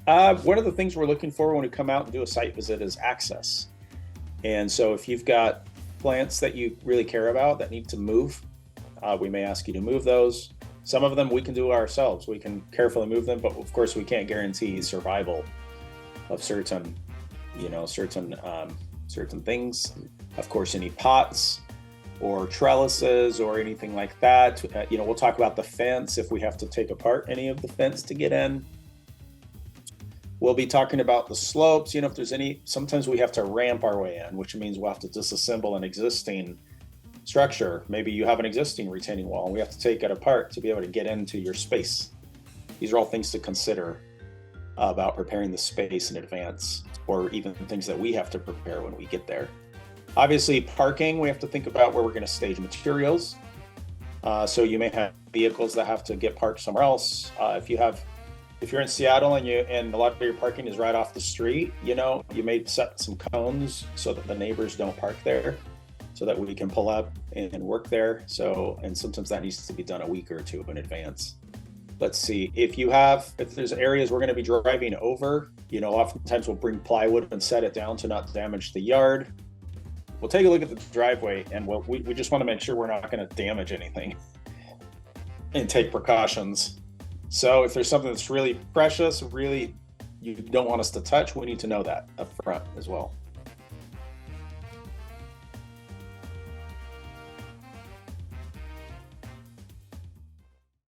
One of the things we're looking for when we come out and do a site visit is access. And so if you've got plants that you really care about that need to move, we may ask you to move those. Some of them we can do ourselves. We can carefully move them, but of course we can't guarantee survival of certain things. Of course, any pots or trellises or anything like that. We'll talk about the fence if we have to take apart any of the fence to get in. We'll be talking about the slopes. If there's sometimes we have to ramp our way in, which means we'll have to disassemble an existing structure. Maybe you have an existing retaining wall and we have to take it apart to be able to get into your space. These are all things to consider about preparing the space in advance, or even things that we have to prepare when we get there. Obviously, parking, we have to think about where we're going to stage materials. So you may have vehicles that have to get parked somewhere else. If you're in Seattle and a lot of your parking is right off the street, you may set some cones so that the neighbors don't park there, so that we can pull up and work there. And sometimes that needs to be done a week or two in advance. Let's see, if there's areas we're going to be driving over, oftentimes we'll bring plywood and set it down to not damage the yard. We'll take a look at the driveway, and we just want to make sure we're not going to damage anything and take precautions. So if there's something that's really precious, really you don't want us to touch, we need to know that up front as well.